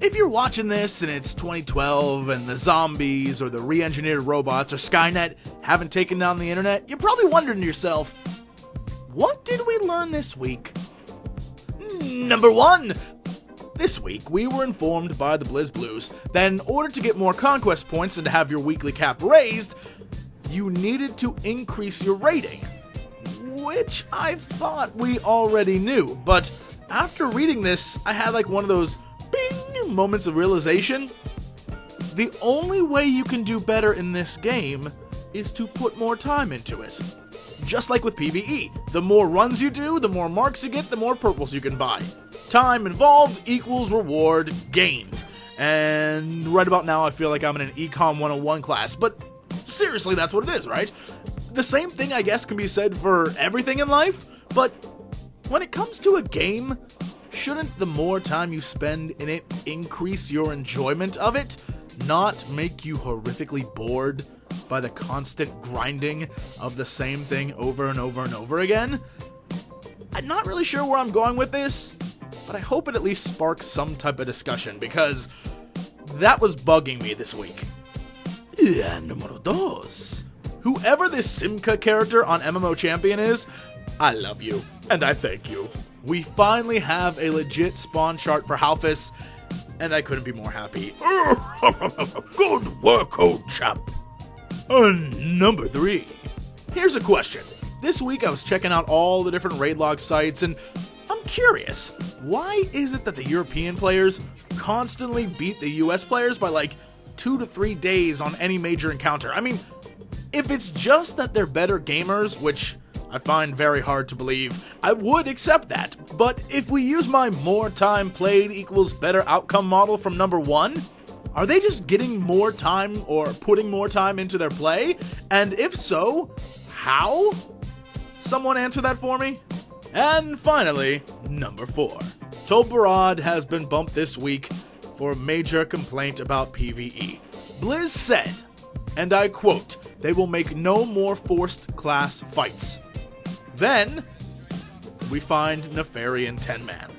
If you're watching this and it's 2012 and the zombies or the re-engineered robots or Skynet haven't taken down the internet, you're probably wondering to yourself, what did we learn this week? Number 1! This week, we were informed by the Blizz Blues that in order to get more conquest points and to have your weekly cap raised, you needed to increase your rating. Which I thought we already knew, but after reading this, I had like one of those bing moments of realization. The only way you can do better in this game is to put more time into it. Just like with PvE, the more runs you do, the more marks you get, the more purples you can buy. Time involved equals reward gained. And right about now I feel like I'm in an Econ 101 class, but seriously, that's what it is, right? The same thing I guess can be said for everything in life, but when it comes to a game, shouldn't the more time you spend in it increase your enjoyment of it, not make you horrifically bored by the constant grinding of the same thing over and over and over again? I'm not really sure where I'm going with this, but I hope it at least sparks some type of discussion, because that was bugging me this week. Numero dos. Whoever this Simca character on MMO Champion is, I love you, and I thank you. We finally have a legit spawn chart for Halphus, and I couldn't be more happy. Good work, old chap. Number 3. Here's a question. This week I was checking out all the different raid log sites, and I'm curious, why is it that the European players constantly beat the US players by like 2 to 3 days on any major encounter? I mean, if it's just that they're better gamers, which I find very hard to believe, I would accept that. But if we use my more time played equals better outcome model from number 1, are they just getting more time or putting more time into their play? And if so, how? Someone answer that for me? And finally, number 4. Tolbarad has been bumped this week for a major complaint about PvE. Blizz said, and I quote, "They will make no more forced class fights." Then, we find Nefarian 10-man.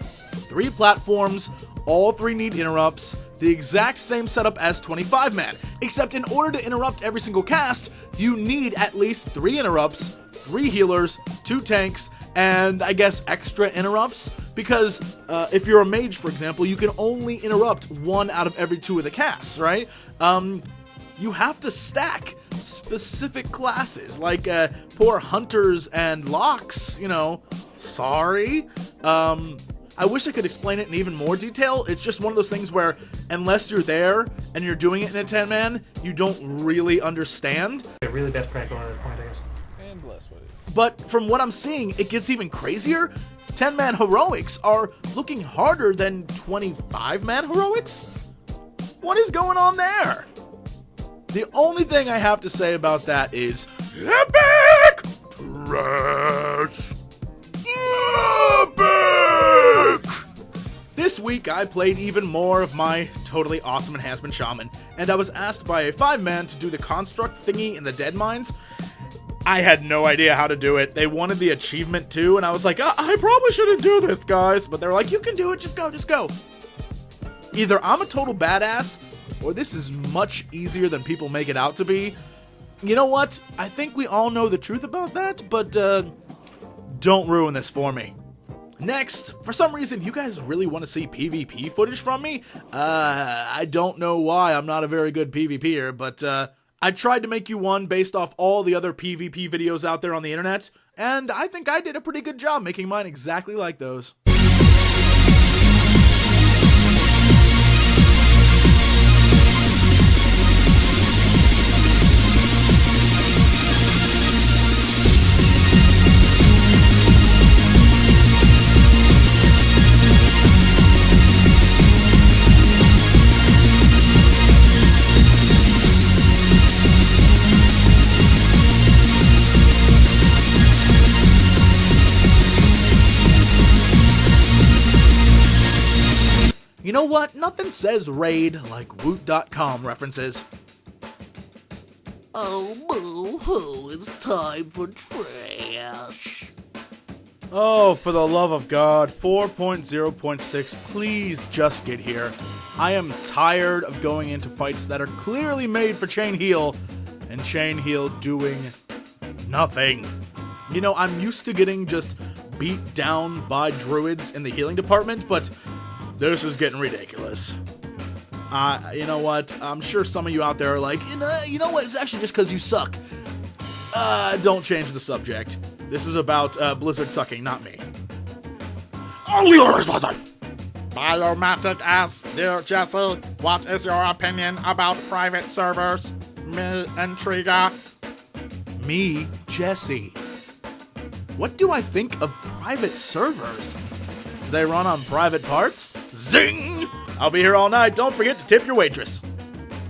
3 platforms, all 3 need interrupts, the exact same setup as 25-man, except in order to interrupt every single cast, you need at least 3 interrupts, 3 healers, 2 tanks, and I guess extra interrupts, because if you're a mage, for example, you can only interrupt 1 out of every 2 of the casts, right? You have to stack specific classes, like poor hunters and locks, you know, sorry. I wish I could explain it in even more detail. It's just one of those things where, unless you're there and you're doing it in a 10-man, you don't really understand. A really best practical on that point, I guess. And bless with it. But from what I'm seeing, it gets even crazier. 10-man heroics are looking harder than 25-man heroics? What is going on there? The only thing I have to say about that is epic trash. Epic! This week I played even more of my totally awesome enhancement shaman, and I was asked by a 5-man to do the construct thingy in the dead mines. I had no idea how to do it. They wanted the achievement too, and I was like, I probably shouldn't do this, guys. But they were like, you can do it, just go. Either I'm a total badass, or this is much easier than people make it out to be. You know what? I think we all know the truth about that, but don't ruin this for me. Next, for some reason, you guys really want to see PvP footage from me? I don't know why. I'm not a very good PvPer, but I tried to make you one based off all the other PvP videos out there on the internet, and I think I did a pretty good job making mine exactly like those. You know what? Nothing says raid like woot.com references. Oh, boo-hoo, it's time for trash. Oh, for the love of God, 4.0.6, please just get here. I am tired of going into fights that are clearly made for Chain Heal, and Chain Heal doing nothing. You know, I'm used to getting just beat down by druids in the healing department, but this is getting ridiculous. You know what? I'm sure some of you out there are like, you know what? It's actually just because you suck. Don't change the subject. This is about Blizzard sucking, not me. Only your responses! Biomatic asks, Dear Jesse, what is your opinion about private servers? Me, Intriga. Me, Jesse. What do I think of private servers? Do they run on private parts? Zing! I'll be here all night. Don't forget to tip your waitress.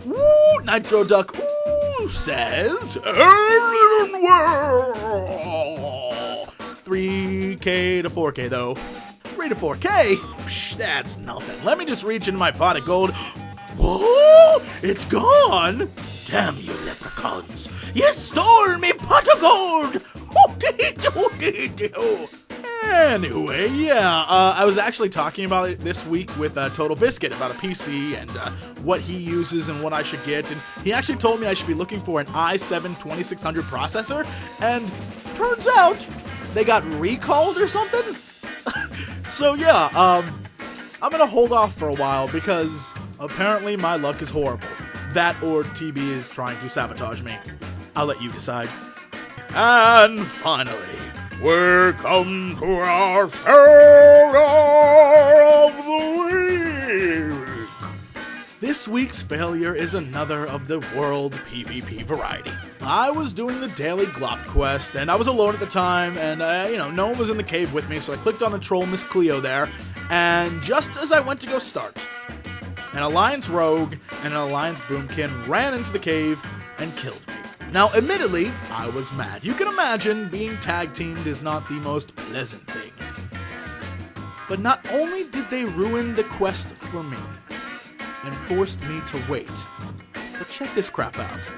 Woo! Nitro Duck says, 3K to 4K though. 3 to 4K? Psh, that's nothing. Let me just reach into my pot of gold. Whoa! It's gone! Damn you leprechauns! You stole me pot of gold! Anyway, yeah, I was actually talking about it this week with Total Biscuit about a PC and what he uses and what I should get, and he actually told me I should be looking for an i7-2600 processor, and turns out they got recalled or something? So yeah, I'm gonna hold off for a while because apparently my luck is horrible. That or TB is trying to sabotage me. I'll let you decide. And finally, we come to our failure of the week. This week's failure is another of the world PvP variety. I was doing the daily Glop quest, and I was alone at the time, and no one was in the cave with me, so I clicked on the troll Miss Cleo there, and just as I went to go start, an Alliance Rogue and an Alliance Boomkin ran into the cave and killed me. Now, admittedly, I was mad. You can imagine being tag-teamed is not the most pleasant thing. But not only did they ruin the quest for me, and forced me to wait, but check this crap out.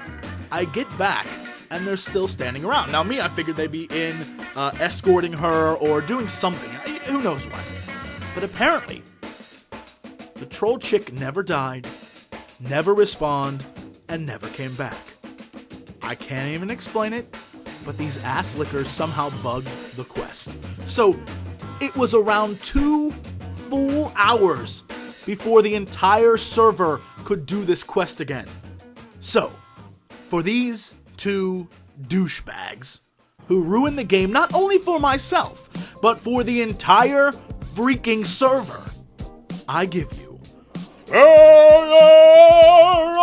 I get back, and they're still standing around. Now, me, I figured they'd be in, escorting her, or doing something. Who knows what. But apparently, the troll chick never died, never respawned, and never came back. I can't even explain it, but these ass lickers somehow bugged the quest. So, it was around 2 full hours before the entire server could do this quest again. So, for these two douchebags who ruined the game not only for myself, but for the entire freaking server, I give you Failure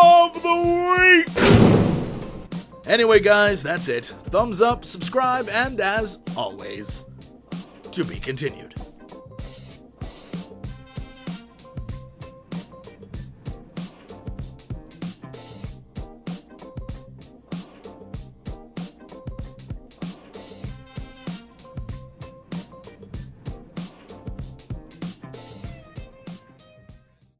of the Week! Anyway, guys, that's it. Thumbs up, subscribe, and as always, to be continued.